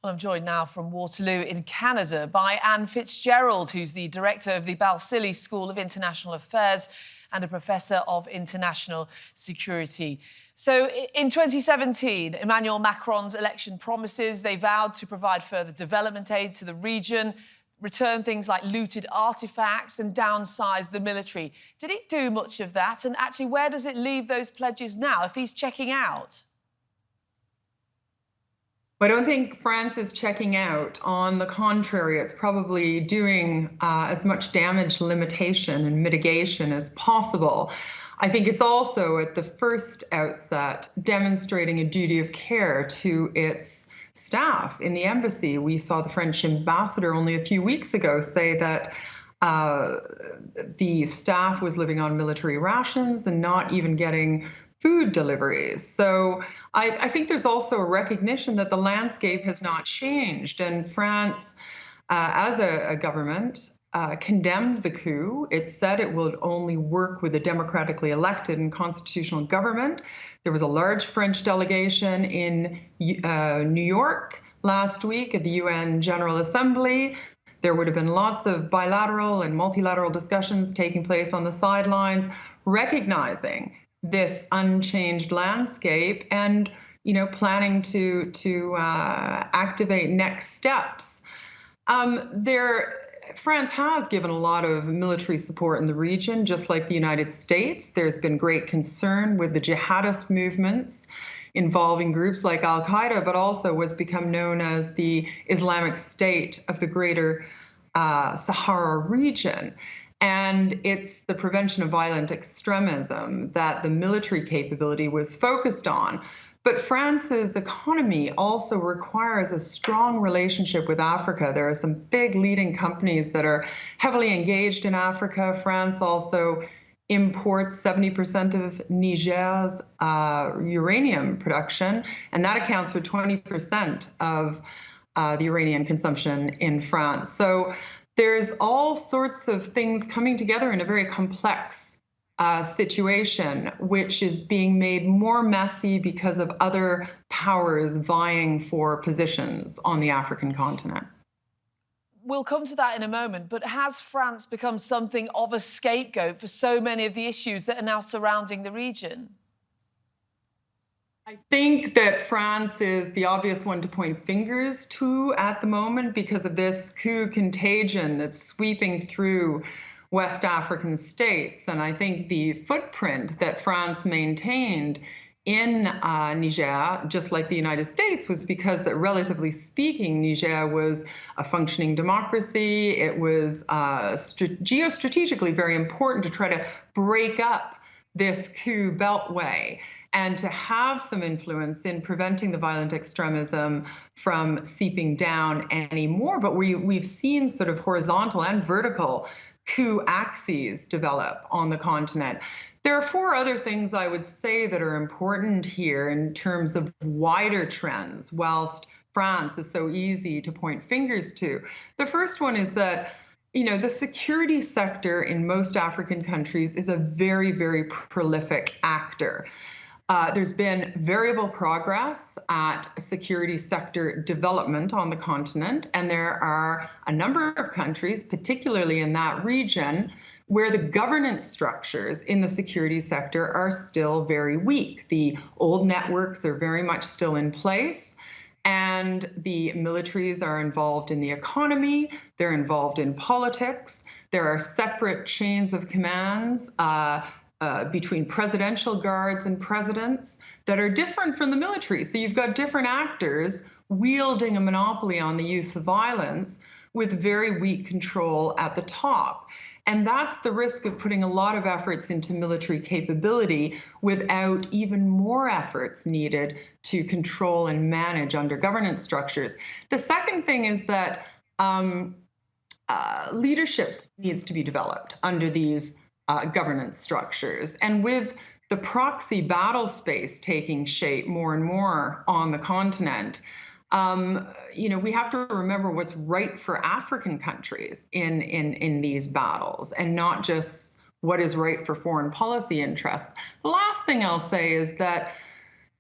Well, I'm joined now from Waterloo in Canada by Anne Fitz-Gerald, who's the director of the Balsillie School of International Affairs and a professor of international security. So in 2017, Emmanuel Macron's election promises, they vowed to provide further development aid to the region, return things like looted artifacts and downsize the military. Did he do much of that? And actually, where does it leave those pledges now if he's checking out? I don't think France is checking out. On the contrary, it's probably doing as much damage limitation and mitigation as possible. I think it's also, at the first outset, demonstrating a duty of care to its staff in the embassy. We saw the French ambassador only a few weeks ago say that the staff was living on military rations and not even getting food deliveries. So I think there's also a recognition that the landscape has not changed. And France, as a government, condemned the coup. It said it would only work with a democratically elected and constitutional government. There was a large French delegation in New York last week at the UN General Assembly. There would have been lots of bilateral and multilateral discussions taking place on the sidelines, recognizing this unchanged landscape and, planning to activate next steps. France has given a lot of military support in the region, just like the United States. There's been great concern with the jihadist movements involving groups like Al-Qaeda, but also what's become known as the Islamic State of the Greater Sahara region. And it's the prevention of violent extremism that the military capability was focused on. But France's economy also requires a strong relationship with Africa. There are some big leading companies that are heavily engaged in Africa. France also imports 70% of Niger's uranium production, and that accounts for 20% of the uranium consumption in France. So there's all sorts of things coming together in a very complex situation, which is being made more messy because of other powers vying for positions on the African continent. We'll come to that in a moment, but has France become something of a scapegoat for so many of the issues that are now surrounding the region? I think that France is the obvious one to point fingers to at the moment because of this coup contagion that's sweeping through West African states. And I think the footprint that France maintained in Niger, just like the United States, was because that, relatively speaking, Niger was a functioning democracy. It was geostrategically very important to try to break up this coup beltway and to have some influence in preventing the violent extremism from seeping down anymore. But we've seen sort of horizontal and vertical coup axes develop on the continent. There are four other things I would say that are important here in terms of wider trends, whilst France is so easy to point fingers to. The first one is that the security sector in most African countries is a very, very prolific actor. There's been variable progress at security sector development on the continent, and there are a number of countries, particularly in that region, where the governance structures in the security sector are still very weak. The old networks are very much still in place, and the militaries are involved in the economy, they're involved in politics, there are separate chains of commands between presidential guards and presidents that are different from the military. So you've got different actors wielding a monopoly on the use of violence with very weak control at the top. And that's the risk of putting a lot of efforts into military capability without even more efforts needed to control and manage under governance structures. The second thing is that leadership needs to be developed under these governance structures. And with the proxy battle space taking shape more and more on the continent, we have to remember what's right for African countries in these battles, and not just what is right for foreign policy interests. The last thing I'll say is that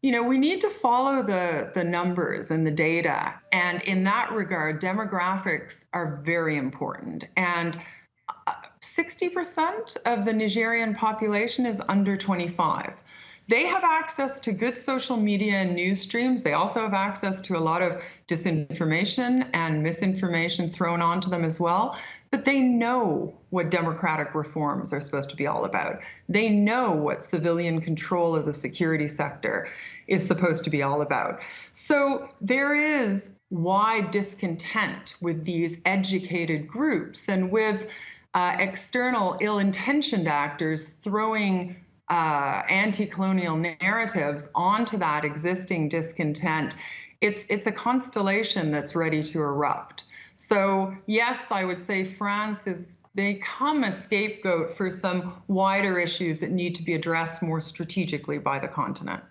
We need to follow the numbers and the data. And in that regard, demographics are very important. And 60% of the Nigerian population is under 25. They have access to good social media and news streams. They also have access to a lot of disinformation and misinformation thrown onto them as well. But they know what democratic reforms are supposed to be all about. They know what civilian control of the security sector is supposed to be all about. So there is wide discontent with these educated groups and with external ill-intentioned actors throwing anti-colonial narratives onto that existing discontent. It's a constellation that's ready to erupt. So yes, I would say France has become a scapegoat for some wider issues that need to be addressed more strategically by the continent.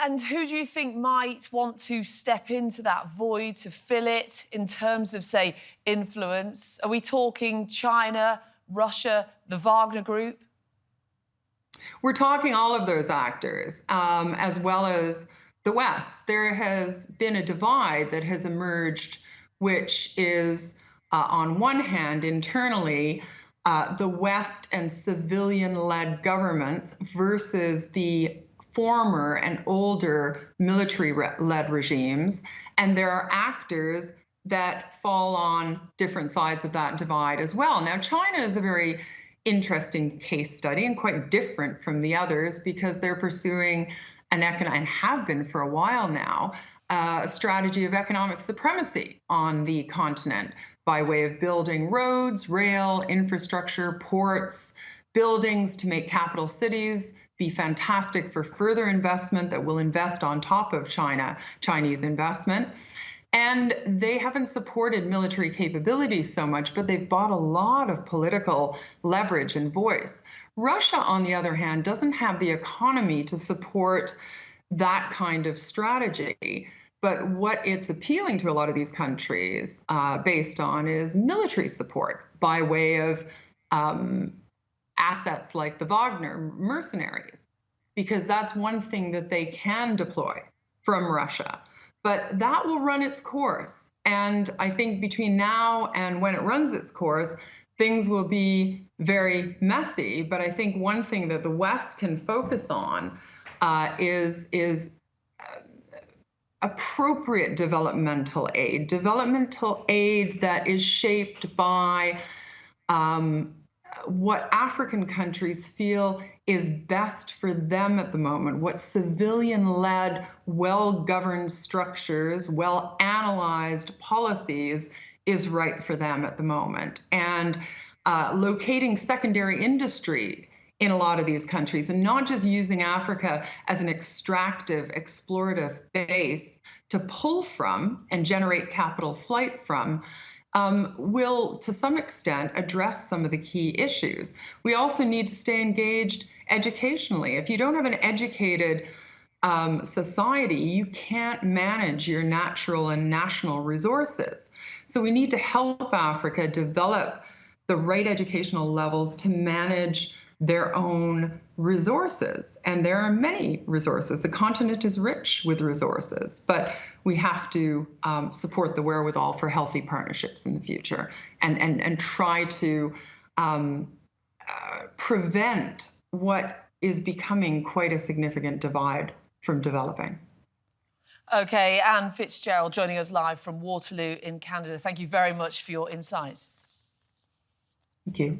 And who do you think might want to step into that void to fill it in terms of, say, influence? Are we talking China, Russia, the Wagner Group? We're talking all of those actors, as well as the West. There has been a divide that has emerged, which is, on one hand, internally, the West and civilian-led governments versus the former and older military-led regimes. And there are actors that fall on different sides of that divide as well. Now, China is a very interesting case study and quite different from the others because they're pursuing and have been for a while now, a strategy of economic supremacy on the continent by way of building roads, rail, infrastructure, ports, buildings to make capital cities be fantastic for further investment that will invest on top of Chinese investment. And they haven't supported military capabilities so much, but they've bought a lot of political leverage and voice. Russia, on the other hand, doesn't have the economy to support that kind of strategy. But what it's appealing to a lot of these countries based on is military support by way of assets like the Wagner mercenaries, because that's one thing that they can deploy from Russia. But that will run its course. And I think between now and when it runs its course, things will be very messy. But I think one thing that the West can focus on is appropriate developmental aid that is shaped by what African countries feel is best for them at the moment, what civilian-led, well-governed structures, well-analyzed policies is right for them at the moment. And locating secondary industry in a lot of these countries and not just using Africa as an extractive, explorative base to pull from and generate capital flight from, will, to some extent, address some of the key issues. We also need to stay engaged educationally. If you don't have an educated society, you can't manage your natural and national resources. So we need to help Africa develop the right educational levels to manage their own resources. And there are many resources. The continent is rich with resources, but we have to support the wherewithal for healthy partnerships in the future and try to prevent what is becoming quite a significant divide from developing. Okay, Anne Fitzgerald joining us live from Waterloo in Canada. Thank you very much for your insights. Thank you.